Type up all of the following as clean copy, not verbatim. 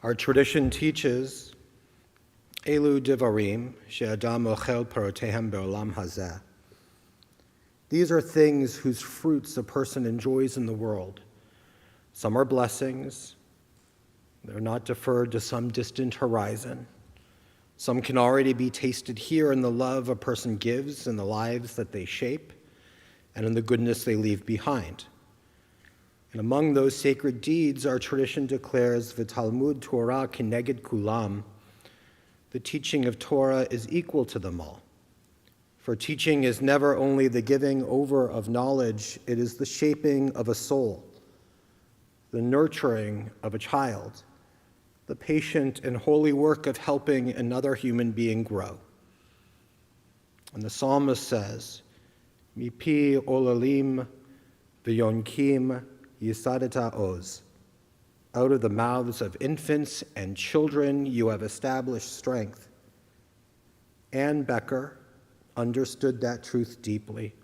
Our tradition teaches, Elu divarim she'adam ochel parotehem be'olam hazeh. These are things whose fruits a person enjoys in the world. Some are blessings. They're not deferred to some distant horizon. Some can already be tasted here in the love a person gives, in the lives that they shape, and in the goodness they leave behind. And among those sacred deeds, our tradition declares, V'talmud Torah keneged kulam, the teaching of Torah is equal to them all. For teaching is never only the giving over of knowledge, it is the shaping of a soul, the nurturing of a child, the patient and holy work of helping another human being grow. And the psalmist says, Mipi olalim v'yonkim yisadata oz. Out of the mouths of infants and children you have established strength. Anne Becker understood that truth deeply.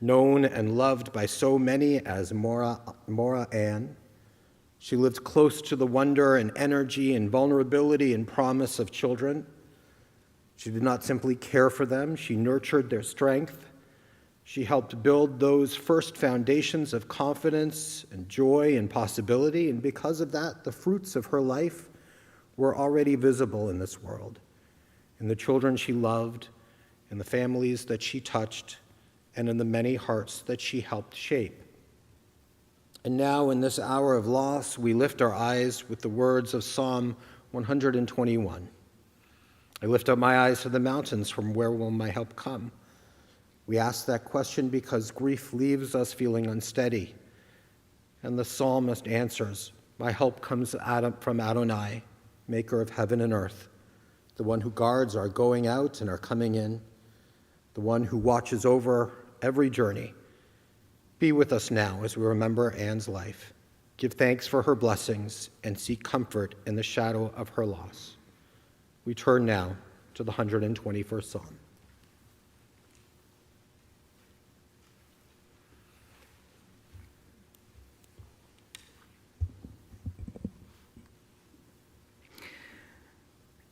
Known and loved by so many as Mora Ann, she lived close to the wonder and energy and vulnerability and promise of children. She did not simply care for them, she nurtured their strength. She helped build those first foundations of confidence and joy and possibility, and because of that, the fruits of her life were already visible in this world, in the children she loved, in the families that she touched, and in the many hearts that she helped shape. And now, in this hour of loss, we lift our eyes with the words of Psalm 121. I lift up my eyes to the mountains, from where will my help come? We ask that question because grief leaves us feeling unsteady. And the psalmist answers, my help comes from Adonai, maker of heaven and earth, the one who guards our going out and our coming in, the one who watches over every journey. Be with us now as we remember Anne's life. Give thanks for her blessings and seek comfort in the shadow of her loss. We turn now to the 121st Psalm.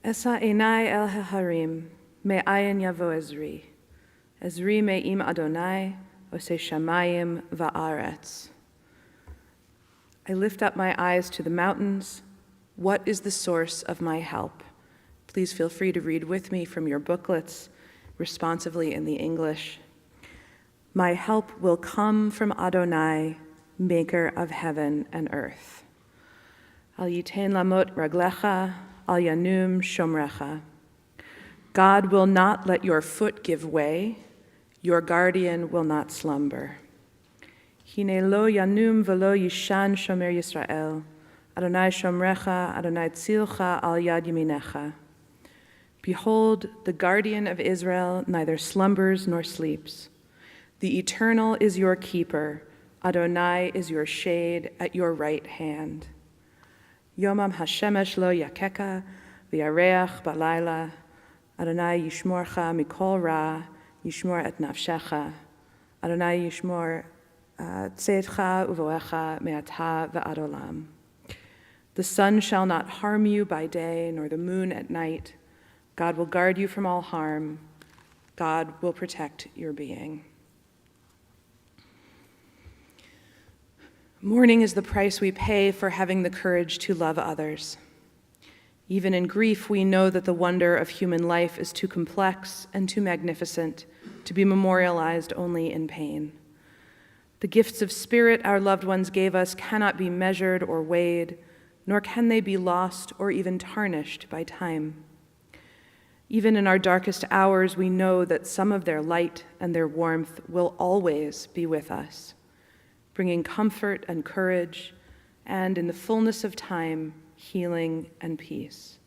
Esa einai el haharim, me'ayin yavo Ezri. Ezri me'im Adonai, ose shamayim va'aretz. I lift up my eyes to the mountains. What is the source of my help? Please feel free to read with me from your booklets, responsively in the English. My help will come from Adonai, maker of heaven and earth. Al yitain lamot raglecha, al yanum shomrecha. God will not let your foot give way. Your guardian will not slumber. Hine lo yanum velo yishan shomer Yisrael. Adonai shomrecha, Adonai tzilcha al yad yaminecha. Behold, the guardian of Israel neither slumbers nor sleeps. The Eternal is your keeper. Adonai is your shade at your right hand. Yomam hashemesh lo yakeka, v'yareach balayla. Adonai yishmorcha mikol ra, yishmor et nafshecha. Adonai yishmor tzeitcha uvoecha me'ata v'ad olam. The sun shall not harm you by day, nor the moon at night. God will guard you from all harm. God will protect your being. Mourning is the price we pay for having the courage to love others. Even in grief, we know that the wonder of human life is too complex and too magnificent to be memorialized only in pain. The gifts of spirit our loved ones gave us cannot be measured or weighed, nor can they be lost or even tarnished by time. Even in our darkest hours, we know that some of their light and their warmth will always be with us, bringing comfort and courage, and in the fullness of time, healing and peace.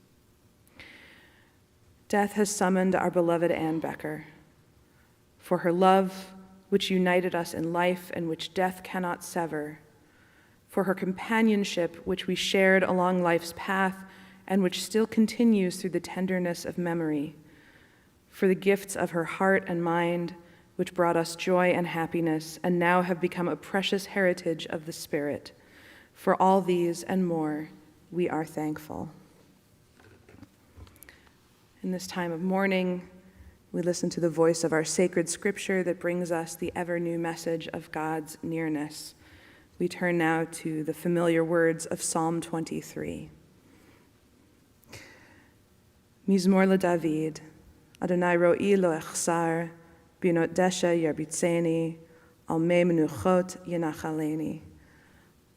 Death has summoned our beloved Anne Becker. For her love, which united us in life and which death cannot sever, for her companionship, which we shared along life's path and which still continues through the tenderness of memory, for the gifts of her heart and mind, which brought us joy and happiness and now have become a precious heritage of the Spirit. For all these and more, we are thankful. In this time of mourning, we listen to the voice of our sacred scripture that brings us the ever-new message of God's nearness. We turn now to the familiar words of Psalm 23. Mizmor LeDavid, Adonai ro'i lo echsar, binot desha yarbitzeni, al me menuchot yenachaleni.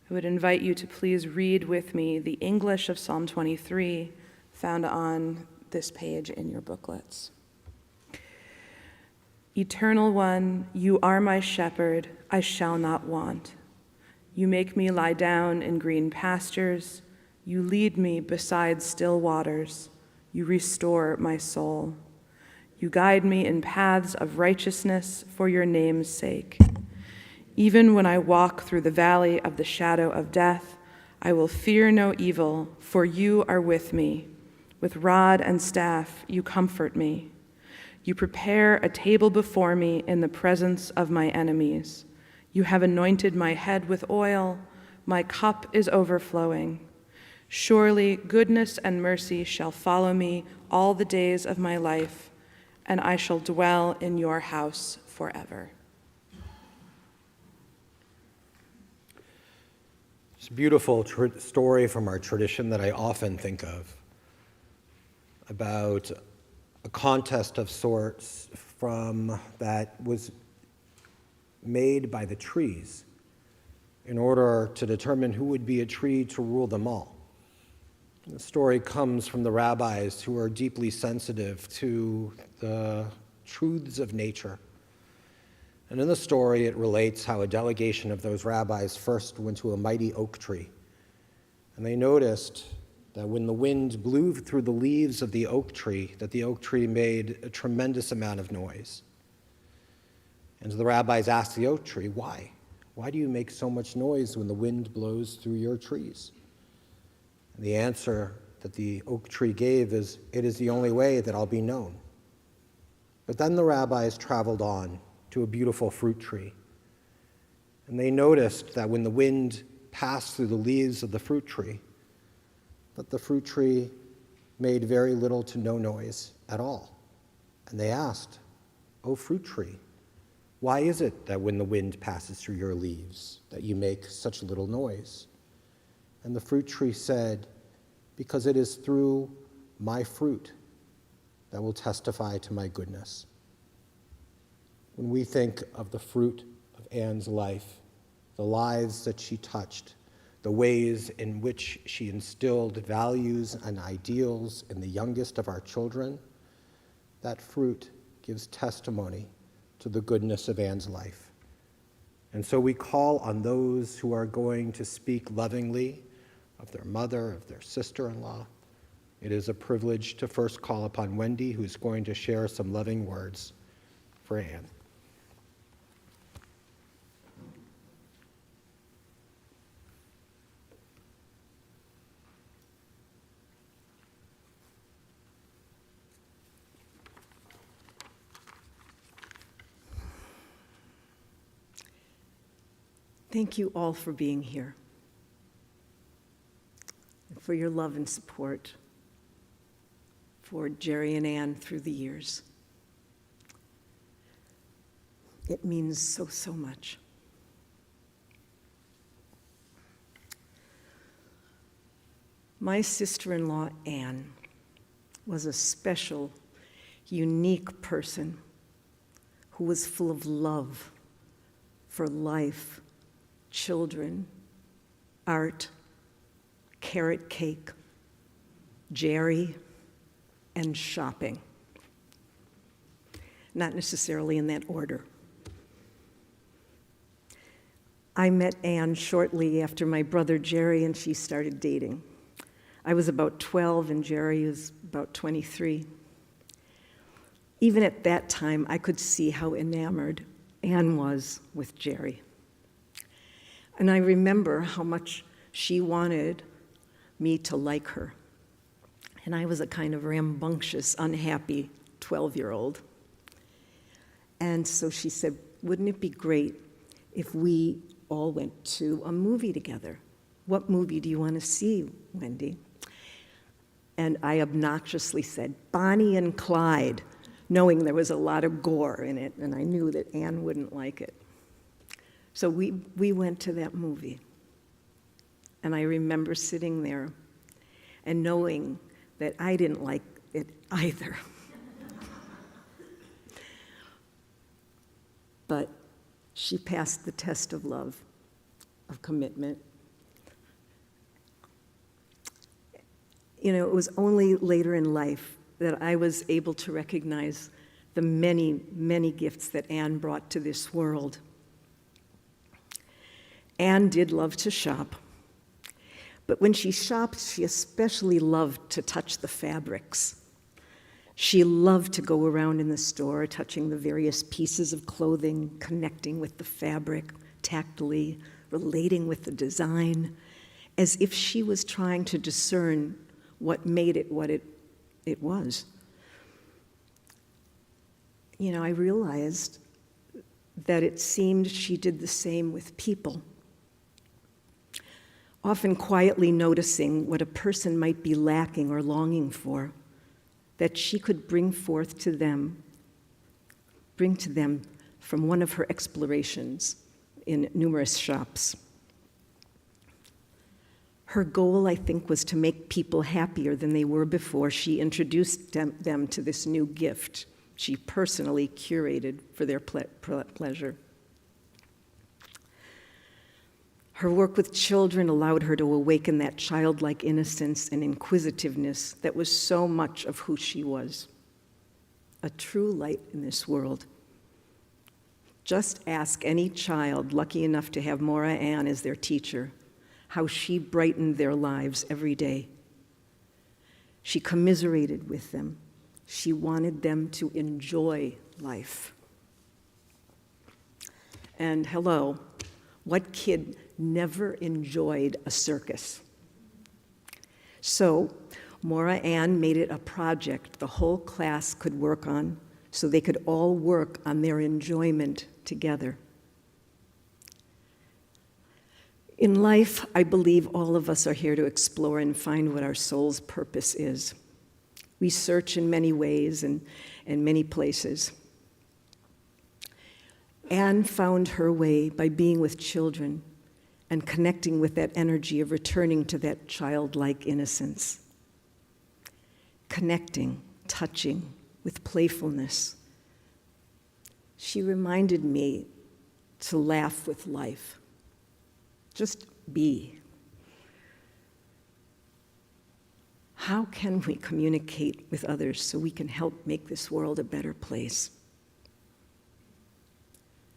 I would invite you to please read with me the English of Psalm 23, found on this page in your booklets. Eternal One, you are my shepherd, I shall not want. You make me lie down in green pastures. You lead me beside still waters. You restore my soul. You guide me in paths of righteousness for your name's sake. Even when I walk through the valley of the shadow of death, I will fear no evil, for you are with me. With rod and staff, you comfort me. You prepare a table before me in the presence of my enemies. You have anointed my head with oil. My cup is overflowing. Surely goodness and mercy shall follow me all the days of my life, and I shall dwell in your house forever. It's a beautiful story from our tradition that I often think of, about a contest of sorts that was made by the trees in order to determine who would be a tree to rule them all. The story comes from the rabbis who are deeply sensitive to the truths of nature. And in the story, it relates how a delegation of those rabbis first went to a mighty oak tree. And they noticed that when the wind blew through the leaves of the oak tree, that the oak tree made a tremendous amount of noise. And so the rabbis asked the oak tree, why? Why do you make so much noise when the wind blows through your trees? And the answer that the oak tree gave is, it is the only way that I'll be known. But then the rabbis traveled on to a beautiful fruit tree. And they noticed that when the wind passed through the leaves of the fruit tree, that the fruit tree made very little to no noise at all. And they asked, "O fruit tree, why is it that when the wind passes through your leaves that you make such little noise?" And the fruit tree said, "Because it is through my fruit that will testify to my goodness." When we think of the fruit of Anne's life, the lives that she touched, the ways in which she instilled values and ideals in the youngest of our children, that fruit gives testimony to the goodness of Anne's life. And so we call on those who are going to speak lovingly of their mother, of their sister-in-law. It is a privilege to first call upon Wendy, who's going to share some loving words for Anne. Thank you all for being here and for your love and support for Jerry and Ann through the years. It means so, so much. My sister-in-law, Ann, was a special, unique person who was full of love for life, children, art, carrot cake, Jerry, and shopping. Not necessarily in that order. I met Anne shortly after my brother Jerry and she started dating. I was about 12 and Jerry was about 23. Even at that time, I could see how enamored Anne was with Jerry. And I remember how much she wanted me to like her. And I was a kind of rambunctious, unhappy 12-year-old. And so she said, wouldn't it be great if we all went to a movie together? "What movie do you want to see, Wendy?" And I obnoxiously said, "Bonnie and Clyde," knowing there was a lot of gore in it, and I knew that Anne wouldn't like it. So we went to that movie. And I remember sitting there and knowing that I didn't like it either. But she passed the test of love, of commitment. You know, it was only later in life that I was able to recognize the many, many gifts that Anne brought to this world. Anne did love to shop, but when she shopped, she especially loved to touch the fabrics. She loved to go around in the store, touching the various pieces of clothing, connecting with the fabric tactily, relating with the design, as if she was trying to discern what made it what it was. You know, I realized that it seemed she did the same with people, often quietly noticing what a person might be lacking or longing for, that she could bring to them from one of her explorations in numerous shops. Her goal, I think, was to make people happier than they were before she introduced them to this new gift she personally curated for their pleasure. Her work with children allowed her to awaken that childlike innocence and inquisitiveness that was so much of who she was, a true light in this world. Just ask any child lucky enough to have Maura Ann as their teacher how she brightened their lives every day. She commiserated with them. She wanted them to enjoy life. And hello, what kid never enjoyed a circus? So Maura Ann made it a project the whole class could work on, so they could all work on their enjoyment together. In life, I believe all of us are here to explore and find what our soul's purpose is. We search in many ways and many places. Anne found her way by being with children and connecting with that energy of returning to that childlike innocence. Connecting, touching with playfulness. She reminded me to laugh with life. Just be. How can we communicate with others so we can help make this world a better place?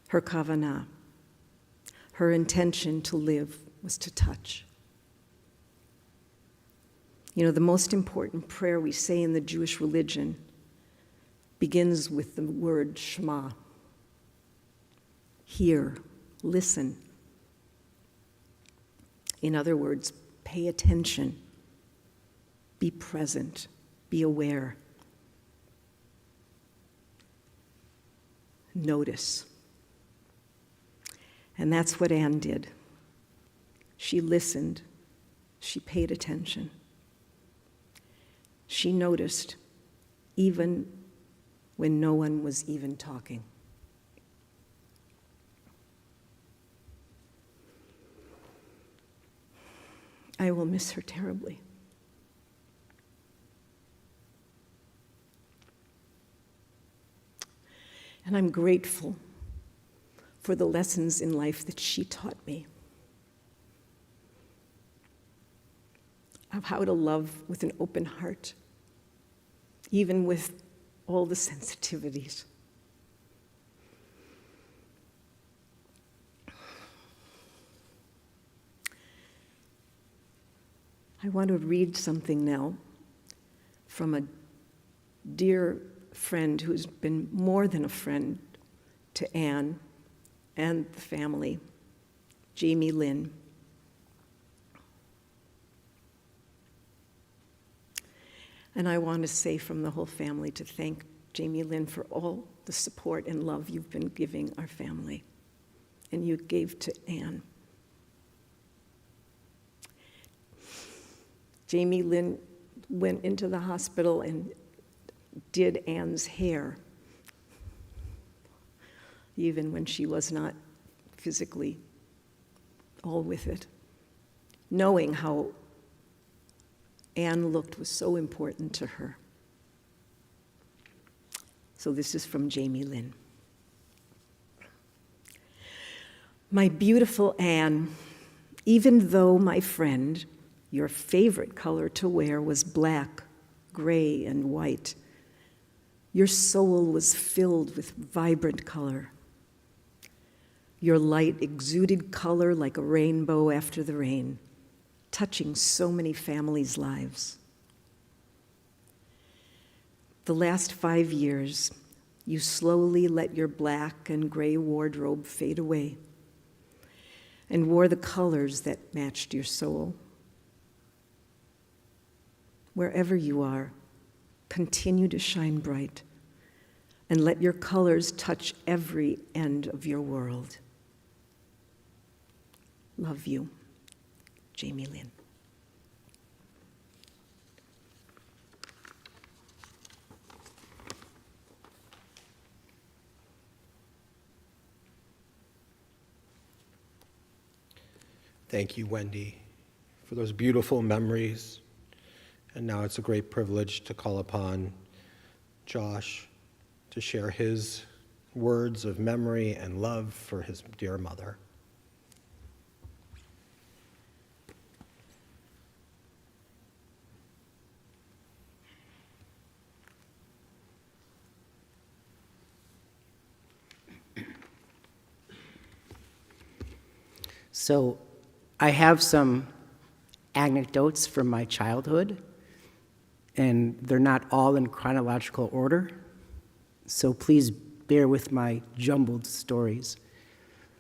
Her kavanah, her intention to live, was to touch. You know, the most important prayer we say in the Jewish religion begins with the word Shema. Hear, listen. In other words, pay attention. Be present, be aware. Notice. And that's what Anne did. She listened, she paid attention. She noticed, even when no one was even talking. I will miss her terribly. And I'm grateful for the lessons in life that she taught me of how to love with an open heart, even with all the sensitivities. I want to read something now from a dear friend who's been more than a friend to Anne and the family, Jamie Lynn. And I want to say from the whole family to thank Jamie Lynn for all the support and love you've been giving our family and you gave to Anne. Jamie Lynn went into the hospital and did Anne's hair, even when she was not physically all with it, knowing how Anne looked was so important to her. So this is from Jamie Lynn. My beautiful Anne, even though, my friend, your favorite color to wear was black, gray, and white, your soul was filled with vibrant color. Your light exuded color like a rainbow after the rain, touching so many families' lives. The last 5 years, you slowly let your black and gray wardrobe fade away and wore the colors that matched your soul. Wherever you are, continue to shine bright and let your colors touch every end of your world. Love you, Jamie Lynn. Thank you, Wendy, for those beautiful memories. And now it's a great privilege to call upon Josh to share his words of memory and love for his dear mother. So I have some anecdotes from my childhood, and they're not all in chronological order, so please bear with my jumbled stories.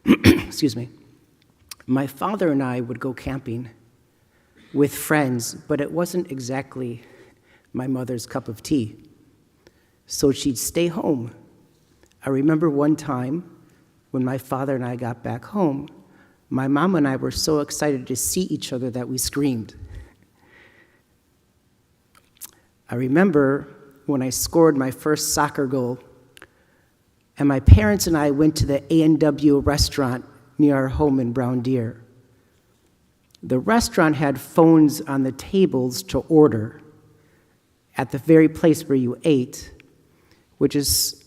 Excuse me. My father and I would go camping with friends, but it wasn't exactly my mother's cup of tea, so she'd stay home. I remember one time when my father and I got back home, my mom and I were so excited to see each other that we screamed. I remember when I scored my first soccer goal, and my parents and I went to the A&W restaurant near our home in Brown Deer. The restaurant had phones on the tables to order at the very place where you ate, which is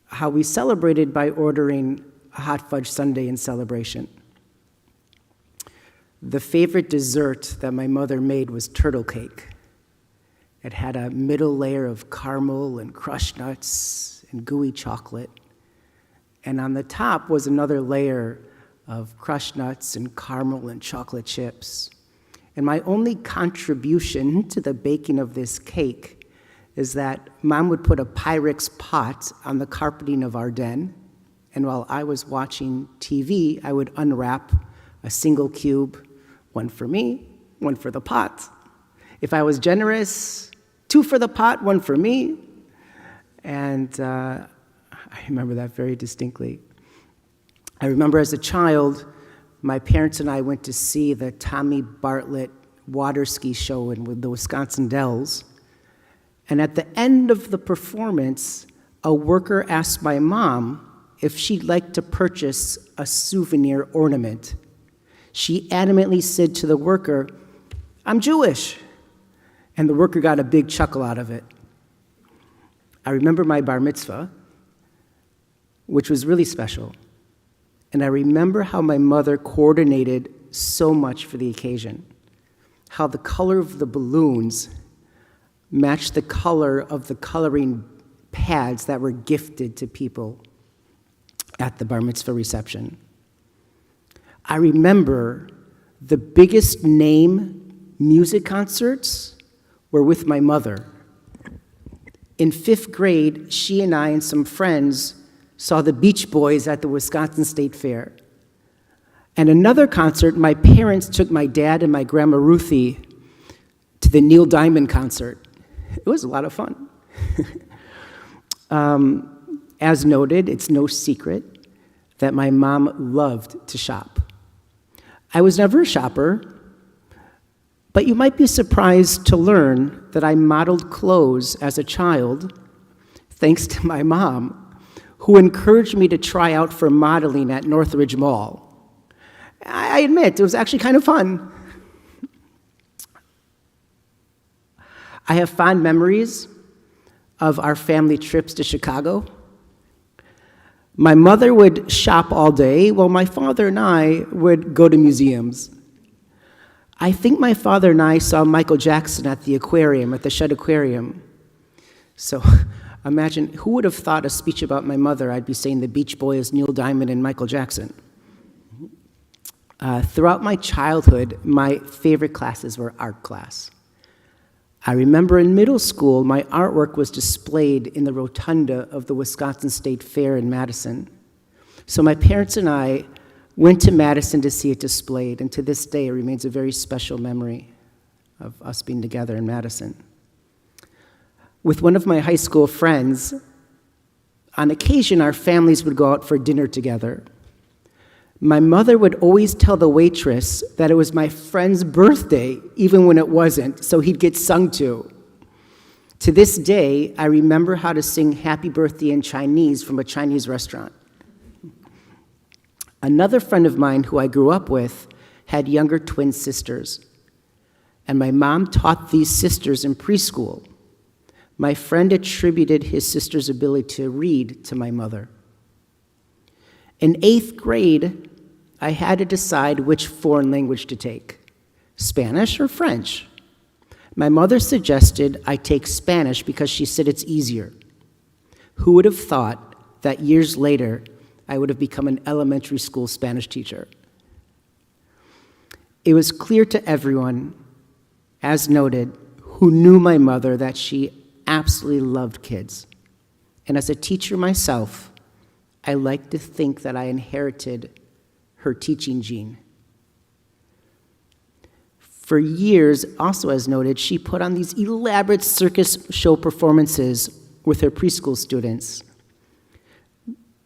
how we celebrated by ordering a hot fudge sundae in celebration. The favorite dessert that my mother made was turtle cake. It had a middle layer of caramel and crushed nuts and gooey chocolate. And on the top was another layer of crushed nuts and caramel and chocolate chips. And my only contribution to the baking of this cake is that Mom would put a Pyrex pot on the carpeting of our den, and while I was watching TV, I would unwrap a single cube, one for me, one for the pot. If I was generous, 2 for the pot, 1 for me. And I remember that very distinctly. I remember as a child, my parents and I went to see the Tommy Bartlett water ski show in the Wisconsin Dells. And at the end of the performance, a worker asked my mom if she'd like to purchase a souvenir ornament. She adamantly said to the worker, "I'm Jewish." And the worker got a big chuckle out of it. I remember my bar mitzvah, which was really special. And I remember how my mother coordinated so much for the occasion, how the color of the balloons matched the color of the coloring pads that were gifted to people at the bar mitzvah reception. I remember the biggest name music concerts were with my mother. In 5th grade, she and I and some friends saw the Beach Boys at the Wisconsin State Fair. And another concert, my parents took my dad and my grandma Ruthie to the Neil Diamond concert. It was a lot of fun. As noted, it's no secret that my mom loved to shop. I was never a shopper, But you might be surprised to learn that I modeled clothes as a child thanks to my mom, who encouraged me to try out for modeling at Northridge Mall. I admit, it was actually kind of fun. I have fond memories of our family trips to Chicago. My mother would shop all day, while my father and I would go to museums. I think my father and I saw Michael Jackson at the aquarium, at the Shedd Aquarium. So imagine, who would have thought a speech about my mother, I'd be saying the Beach Boys, Neil Diamond, and Michael Jackson. Throughout my childhood, my favorite classes were art class. I remember in middle school, my artwork was displayed in the rotunda of the Wisconsin State Fair in Madison. So my parents and I went to Madison to see it displayed, and to this day, it remains a very special memory of us being together in Madison. With one of my high school friends, on occasion, our families would go out for dinner together. My mother would always tell the waitress that it was my friend's birthday, even when it wasn't, so he'd get sung to. To this day, I remember how to sing Happy Birthday in Chinese from a Chinese restaurant. Another friend of mine who I grew up with had younger twin sisters, and my mom taught these sisters in preschool. My friend attributed his sister's ability to read to my mother. In 8th grade, I had to decide which foreign language to take, Spanish or French. My mother suggested I take Spanish because she said it's easier. Who would have thought that years later, I would have become an elementary school Spanish teacher? It was clear to everyone, as noted, who knew my mother, that she absolutely loved kids. And as a teacher myself, I like to think that I inherited her teaching gene. For years, also as noted, she put on these elaborate circus show performances with her preschool students.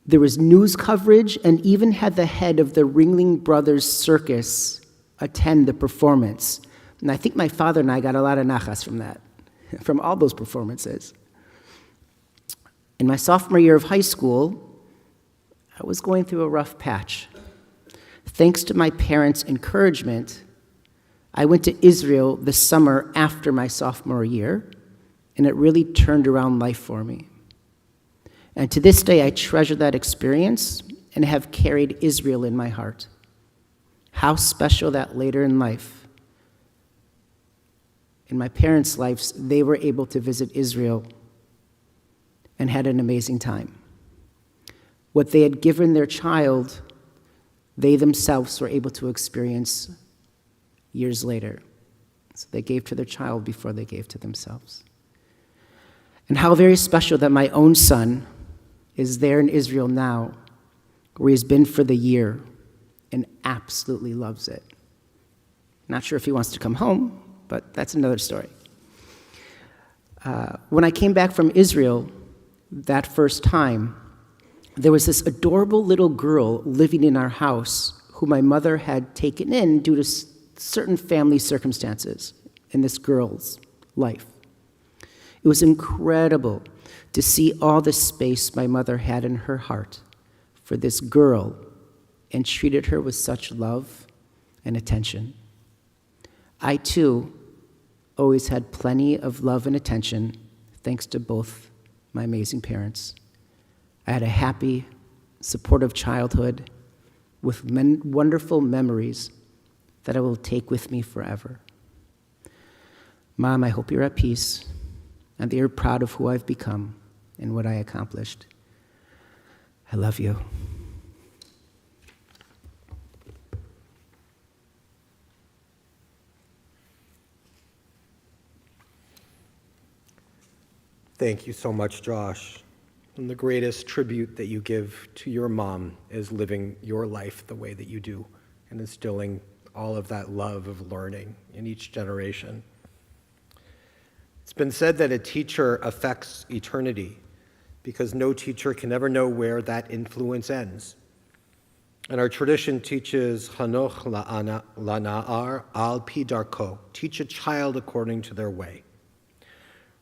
There was news coverage, and even had the head of the Ringling Brothers Circus attend the performance. And I think my father and I got a lot of nachas from that, from all those performances. In my sophomore year of high school, I was going through a rough patch. Thanks to my parents' encouragement, I went to Israel the summer after my sophomore year, and it really turned around life for me. And to this day, I treasure that experience and have carried Israel in my heart. How special that later in life, in my parents' lives, they were able to visit Israel and had an amazing time. What they had given their child, they themselves were able to experience years later. So they gave to their child before they gave to themselves. And how very special that my own son is there in Israel now, where he's been for the year and absolutely loves it. Not sure if he wants to come home, but that's another story. When I came back from Israel that first time, there was this adorable little girl living in our house who my mother had taken in due to certain family circumstances in this girl's life. It was incredible to see all the space my mother had in her heart for this girl and treated her with such love and attention. I, too, always had plenty of love and attention thanks to both my amazing parents. I had a happy, supportive childhood with wonderful memories that I will take with me forever. Mom, I hope you're at peace and that you're proud of who I've become and what I accomplished. I love you. Thank you so much, Josh. And the greatest tribute that you give to your mom is living your life the way that you do and instilling all of that love of learning in each generation. It's been said that a teacher affects eternity because no teacher can ever know where that influence ends. And our tradition teaches Hanoch la'na'ar al pi darko, teach a child according to their way.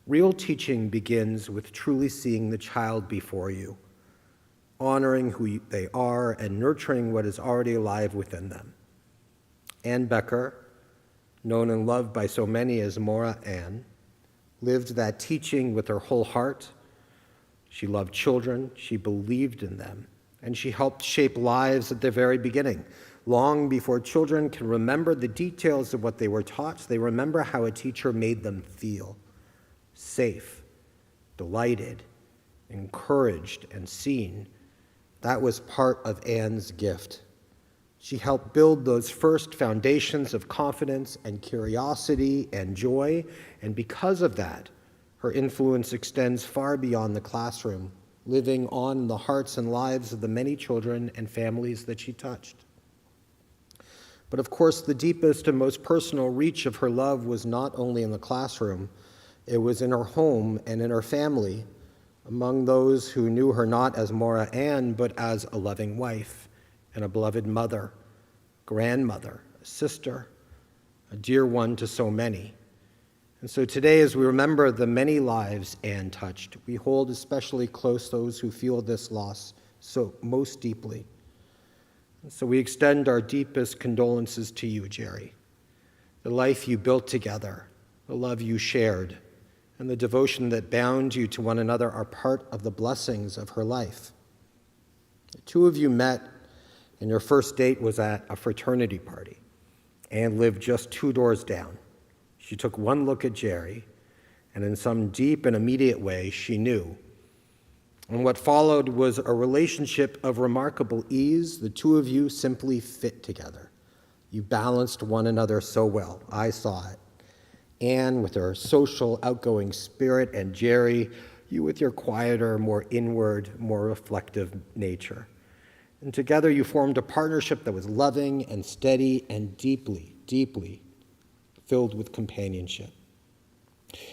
Real teaching begins with truly seeing the child before you, honoring who they are and nurturing what is already alive within them. Ann Becker, known and loved by so many as Mora Ann, lived that teaching with her whole heart. She loved children, she believed in them, and she helped shape lives at their very beginning. Long before children can remember the details of what they were taught, they remember how a teacher made them feel safe, delighted, encouraged, and seen. That was part of Ann's gift. She helped build those first foundations of confidence and curiosity and joy, and because of that, her influence extends far beyond the classroom, living on in the hearts and lives of the many children and families that she touched. But of course, the deepest and most personal reach of her love was not only in the classroom, it was in her home and in her family, among those who knew her not as Mora Ann, but as a loving wife and a beloved mother, grandmother, a sister, a dear one to so many. And so today, as we remember the many lives Ann touched, we hold especially close those who feel this loss so most deeply. And so we extend our deepest condolences to you, Jerry. The life you built together, the love you shared, and the devotion that bound you to one another are part of the blessings of her life. The two of you met, and your first date was at a fraternity party. Ann lived just 2 doors down. She took one look at Jerry, and in some deep and immediate way, she knew. And what followed was a relationship of remarkable ease. The two of you simply fit together. You balanced one another so well. I saw it. Ann with her social, outgoing spirit, and Jerry, you with your quieter, more inward, more reflective nature. And together you formed a partnership that was loving and steady and deeply, deeply filled with companionship.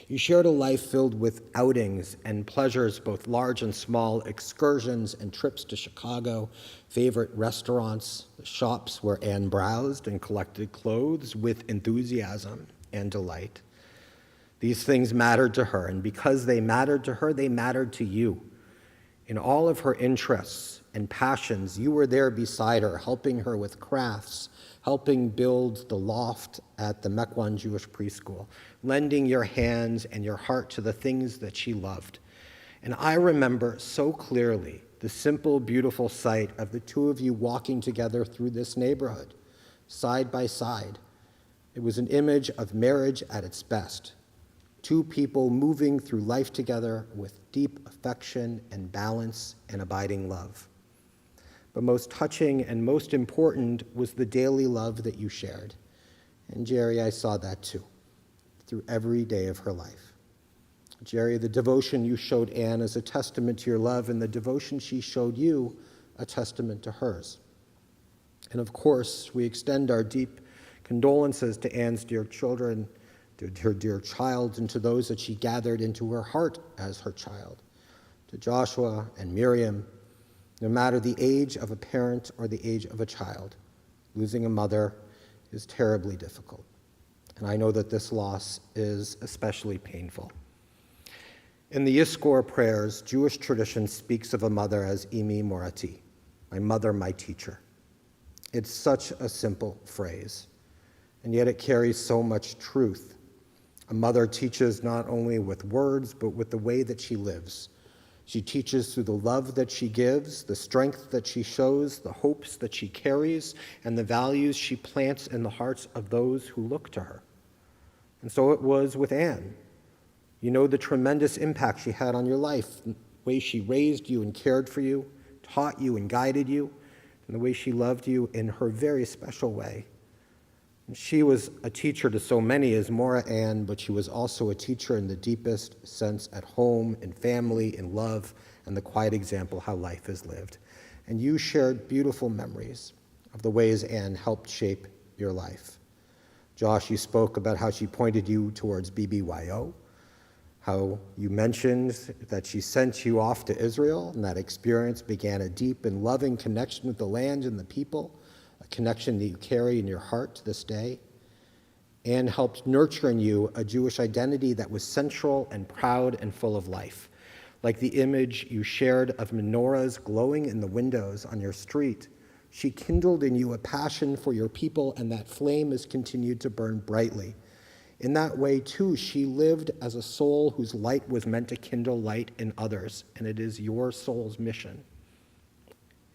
You shared a life filled with outings and pleasures, both large and small, excursions and trips to Chicago, favorite restaurants, the shops where Ann browsed and collected clothes with enthusiasm and delight. These things mattered to her, and because they mattered to her, they mattered to you. In all of her interests and passions, you were there beside her, helping her with crafts, helping build the loft at the Mequon Jewish preschool, lending your hands and your heart to the things that she loved. And I remember so clearly the simple, beautiful sight of the two of you walking together through this neighborhood, side by side. It was an image of marriage at its best. Two people moving through life together with deep affection and balance and abiding love. But most touching and most important was the daily love that you shared. And Jerry, I saw that too, through every day of her life. Jerry, the devotion you showed Ann is a testament to your love, and the devotion she showed you, a testament to hers. And of course, we extend our deep condolences to Ann's dear children, to her dear child, and to those that she gathered into her heart as her child, to Joshua and Miriam. No matter the age of a parent or the age of a child, losing a mother is terribly difficult. And I know that this loss is especially painful. In the Yizkor prayers, Jewish tradition speaks of a mother as Imi Morati, my mother, my teacher. It's such a simple phrase, and yet it carries so much truth. A mother teaches not only with words, but with the way that she lives. She teaches through the love that she gives, the strength that she shows, the hopes that she carries, and the values she plants in the hearts of those who look to her. And so it was with Ann. You know the tremendous impact she had on your life, the way she raised you and cared for you, taught you and guided you, and the way she loved you in her very special way. And she was a teacher to so many as Mora Ann, but she was also a teacher in the deepest sense at home, in family, in love, and the quiet example how life is lived. And you shared beautiful memories of the ways Ann helped shape your life. Josh, you spoke about how she pointed you towards BBYO, how you mentioned that she sent you off to Israel, and that experience began a deep and loving connection with the land and the people, a connection that you carry in your heart to this day. Anne helped nurture in you a Jewish identity that was central and proud and full of life. Like the image you shared of menorahs glowing in the windows on your street, she kindled in you a passion for your people, and that flame has continued to burn brightly. In that way, too, she lived as a soul whose light was meant to kindle light in others, and it is your soul's mission.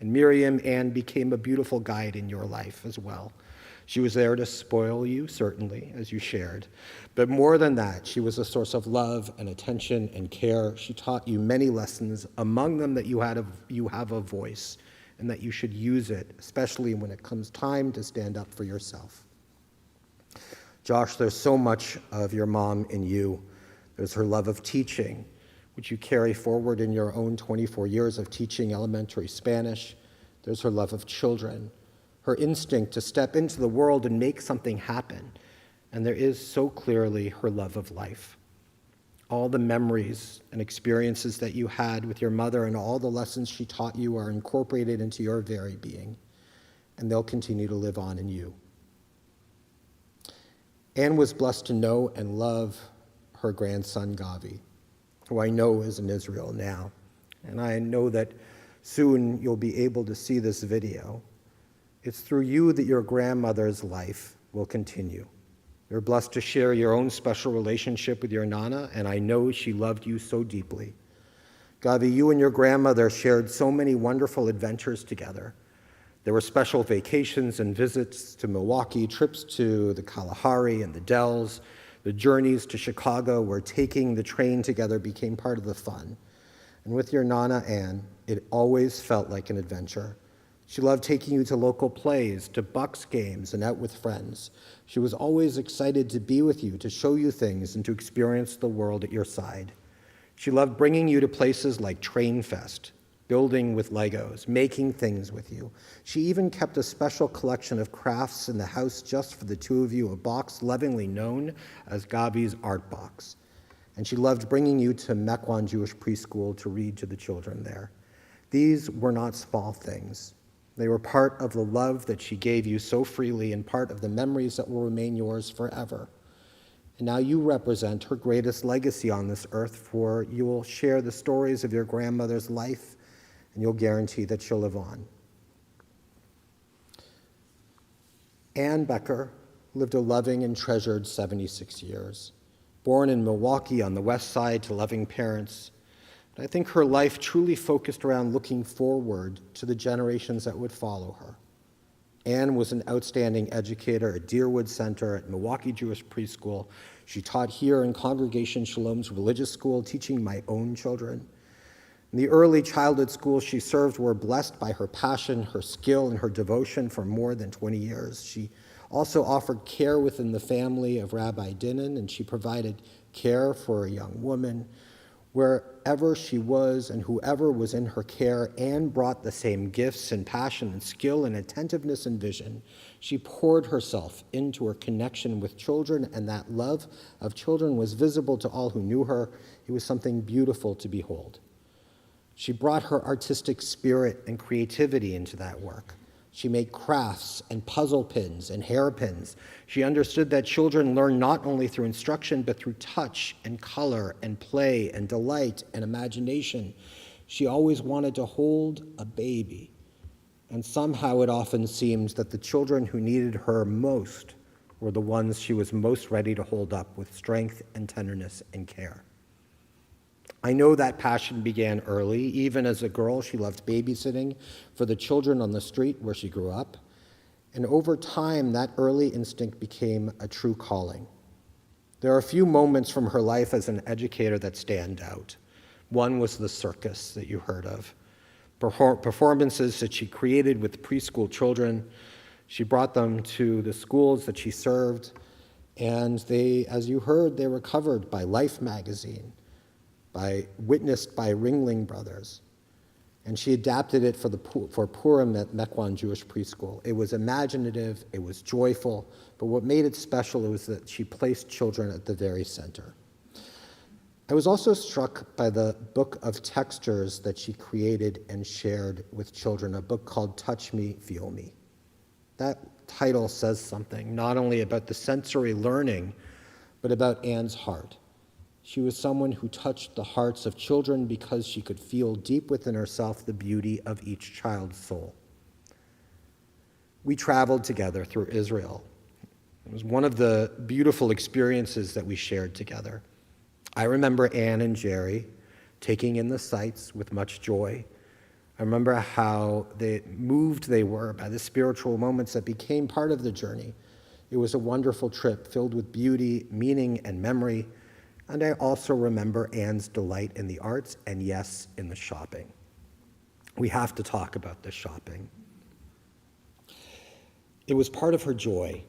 And Miriam, Anne, became a beautiful guide in your life as well. She was there to spoil you, certainly, as you shared. But more than that, she was a source of love and attention and care. She taught you many lessons, among them that you have a voice and that you should use it, especially when it comes time to stand up for yourself. Josh, there's so much of your mom in you. There's her love of teaching, which you carry forward in your own 24 years of teaching elementary Spanish. There's her love of children, her instinct to step into the world and make something happen. And there is so clearly her love of life. All the memories and experiences that you had with your mother and all the lessons she taught you are incorporated into your very being, and they'll continue to live on in you. Anne was blessed to know and love her grandson, Gavi, who I know is in Israel now. And I know that soon you'll be able to see this video. It's through you that your grandmother's life will continue. You're blessed to share your own special relationship with your Nana, and I know she loved you so deeply. Gavi, you and your grandmother shared so many wonderful adventures together. There were special vacations and visits to Milwaukee, trips to the Kalahari and the Dells, the journeys to Chicago where taking the train together became part of the fun. And with your Nana, Anne, it always felt like an adventure. She loved taking you to local plays, to Bucks games, and out with friends. She was always excited to be with you, to show you things, and to experience the world at your side. She loved bringing you to places like Train Fest, building with Legos, making things with you. She even kept a special collection of crafts in the house just for the two of you, a box lovingly known as Gavi's Art Box. And she loved bringing you to Mequon Jewish Preschool to read to the children there. These were not small things. They were part of the love that she gave you so freely and part of the memories that will remain yours forever. And now you represent her greatest legacy on this earth, for you will share the stories of your grandmother's life, and you'll guarantee that she'll live on. Anne Becker lived a loving and treasured 76 years. Born in Milwaukee on the west side to loving parents, but I think her life truly focused around looking forward to the generations that would follow her. Anne was an outstanding educator at Deerwood Center at Milwaukee Jewish Preschool. She taught here in Congregation Shalom's religious school, teaching my own children. In the early childhood schools she served were blessed by her passion, her skill, and her devotion for more than 20 years. She also offered care within the family of Rabbi Dinan, and she provided care for a young woman. Wherever she was and whoever was in her care, Anne brought the same gifts and passion and skill and attentiveness and vision. She poured herself into her connection with children, and that love of children was visible to all who knew her. It was something beautiful to behold. She brought her artistic spirit and creativity into that work. She made crafts and puzzle pins and hairpins. She understood that children learn not only through instruction, but through touch and color and play and delight and imagination. She always wanted to hold a baby. And somehow it often seems that the children who needed her most were the ones she was most ready to hold up with strength and tenderness and care. I know that passion began early. Even as a girl, she loved babysitting for the children on the street where she grew up. And over time, that early instinct became a true calling. There are a few moments from her life as an educator that stand out. One was the circus that you heard of. Performances that she created with preschool children. She brought them to the schools that she served. And they, as you heard, they were covered by Life magazine, witnessed by Ringling Brothers, and she adapted it for Purim at Mequon Jewish Preschool. It was imaginative, it was joyful, but what made it special was that she placed children at the very center. I was also struck by the book of textures that she created and shared with children, a book called Touch Me, Feel Me. That title says something, not only about the sensory learning, but about Anne's heart. She was someone who touched the hearts of children because she could feel deep within herself the beauty of each child's soul. We traveled together through Israel. It was one of the beautiful experiences that we shared together. I remember Anne and Jerry taking in the sights with much joy. I remember how moved they were by the spiritual moments that became part of the journey. It was a wonderful trip filled with beauty, meaning, and memory. And I also remember Anne's delight in the arts and, yes, in the shopping. We have to talk about the shopping. It was part of her joy.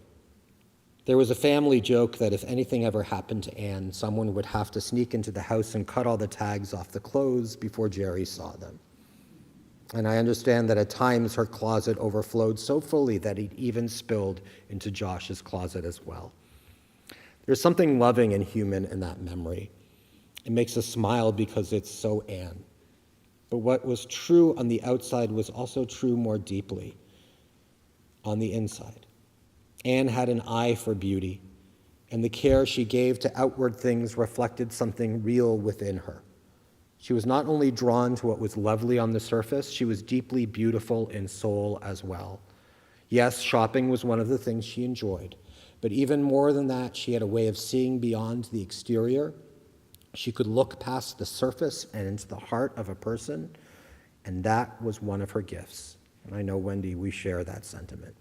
There was a family joke that if anything ever happened to Anne, someone would have to sneak into the house and cut all the tags off the clothes before Jerry saw them. And I understand that at times her closet overflowed so fully that it even spilled into Josh's closet as well. There's something loving and human in that memory. It makes us smile because it's so Anne. But what was true on the outside was also true more deeply on the inside. Anne had an eye for beauty, and the care she gave to outward things reflected something real within her. She was not only drawn to what was lovely on the surface, she was deeply beautiful in soul as well. Yes, shopping was one of the things she enjoyed, but even more than that, she had a way of seeing beyond the exterior. She could look past the surface and into the heart of a person, and that was one of her gifts. And I know, Wendy, we share that sentiment.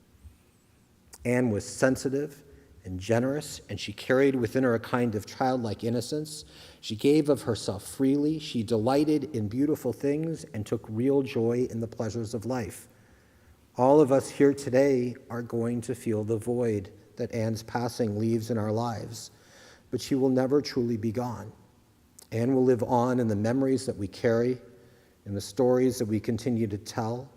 Anne was sensitive and generous, and she carried within her a kind of childlike innocence. She gave of herself freely. She delighted in beautiful things and took real joy in the pleasures of life. All of us here today are going to feel the void that Anne's passing leaves in our lives, but she will never truly be gone. Anne will live on in the memories that we carry, in the stories that we continue to tell,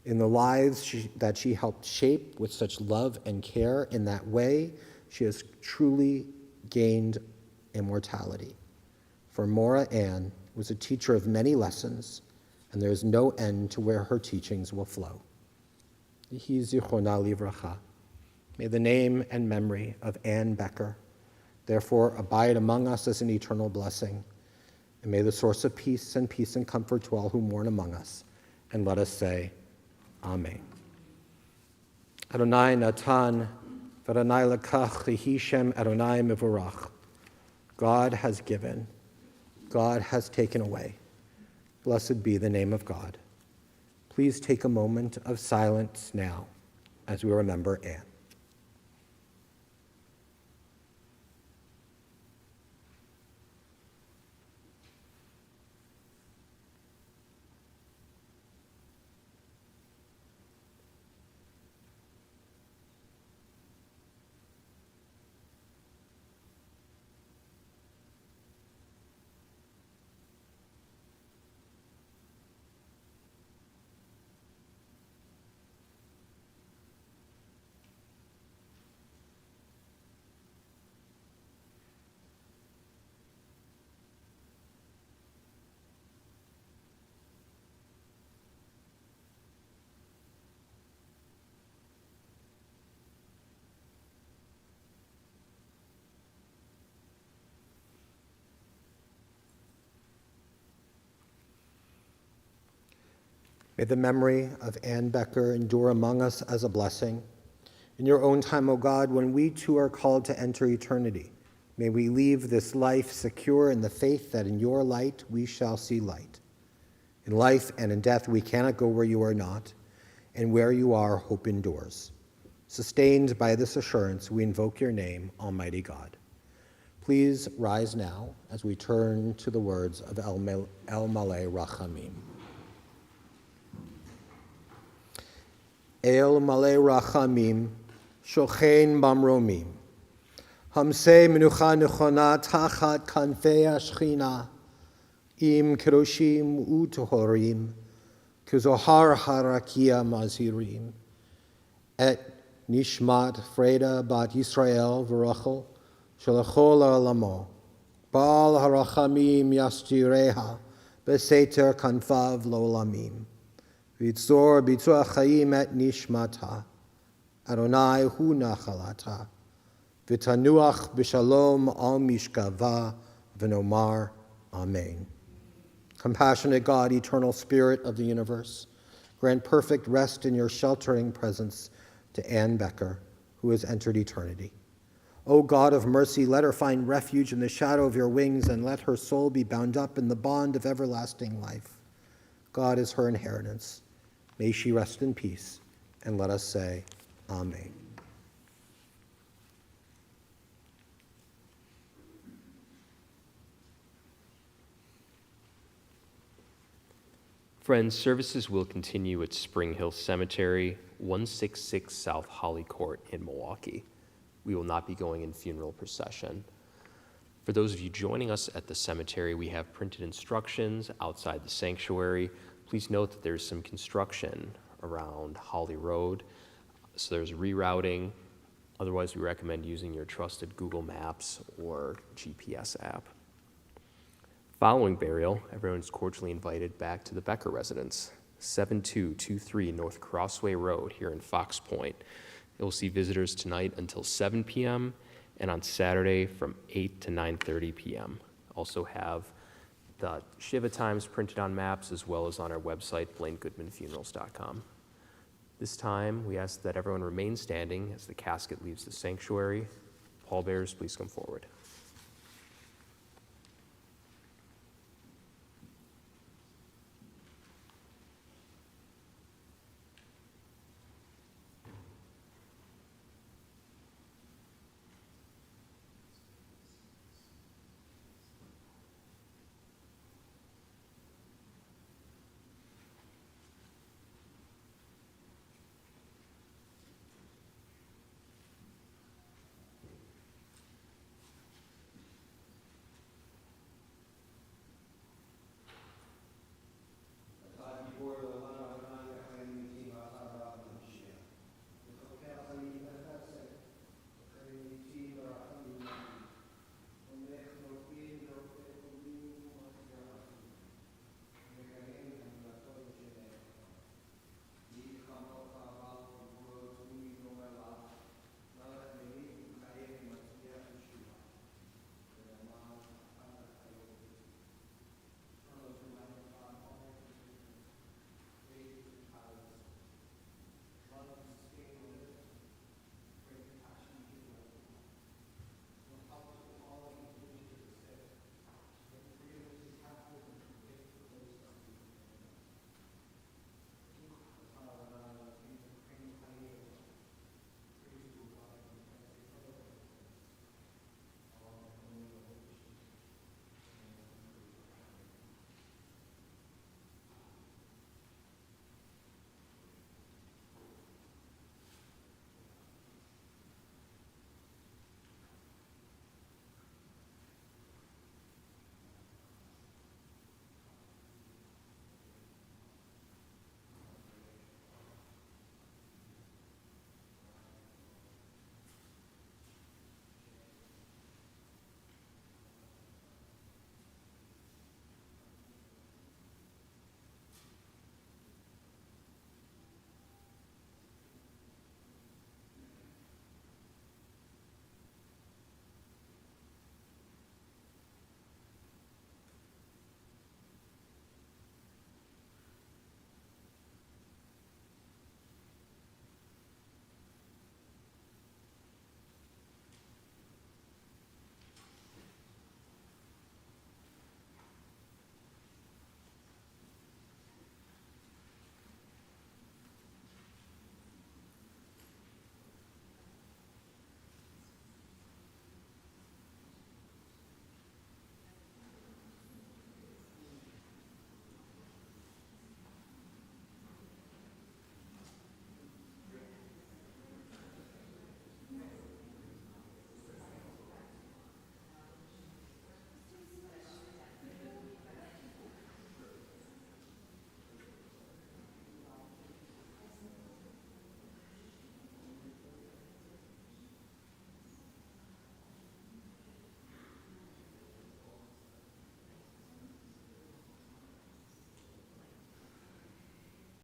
in the lives that she helped shape with such love and care. In that way, she has truly gained immortality. For Mora Anne was a teacher of many lessons, and there is no end to where her teachings will flow. Yehi zichronah livracha. May the name and memory of Anne Becker therefore abide among us as an eternal blessing, and may the source of peace and comfort to all who mourn among us. And let us say, Amen. Adonai Natan, v'Adonai lekach, yehi shem Adonai mevorach. God has given, God has taken away. Blessed be the name of God. Please take a moment of silence now as we remember Anne. May the memory of Anne Becker endure among us as a blessing. In your own time, O God, when we too are called to enter eternity, may we leave this life secure in the faith that in your light we shall see light. In life and in death we cannot go where you are not, and where you are, hope endures. Sustained by this assurance, we invoke your name, Almighty God. Please rise now as we turn to the words of El Malei Rachamim. El Malei Rachamim, Shochein Bamromim, Hamsei Menucha Nechona Tachat Kanfei Ashchina, Im Keroshim Utohorim, Kuzohar Harakia Mazirim, Et Nishmat Freda Bat Yisrael V'Rachel, Shalachol Alamo, Baal harachamim yasjireha, beseter kanfav lolamim. Vitzor bitzor chaim et nishmata. Adonai hu nachalata. V'tanuach b'shalom al mishkava v'nomar amen. Compassionate God, eternal Spirit of the universe, grant perfect rest in your sheltering presence to Anne Becker, who has entered eternity. O God of mercy, let her find refuge in the shadow of your wings, and let her soul be bound up in the bond of everlasting life. God is her inheritance. May she rest in peace, and let us say, Amen. Friends, services will continue at Spring Hill Cemetery, 166 South Holly Court in Milwaukee. We will not be going in funeral procession. For those of you joining us at the cemetery, we have printed instructions outside the sanctuary. Please note that there's some construction around Holly Road, so there's rerouting. Otherwise, we recommend using your trusted Google Maps or GPS app. Following burial, everyone is cordially invited back to the Becker residence, 7223 North Crossway Road here in Fox Point. It will see visitors tonight until 7 p.m. and on Saturday from 8 to 9:30 p.m. Also have the Shiva times printed on maps as well as on our website, blainegoodmanfunerals.com. This time, we ask that everyone remain standing as the casket leaves the sanctuary. Pallbearers, please come forward.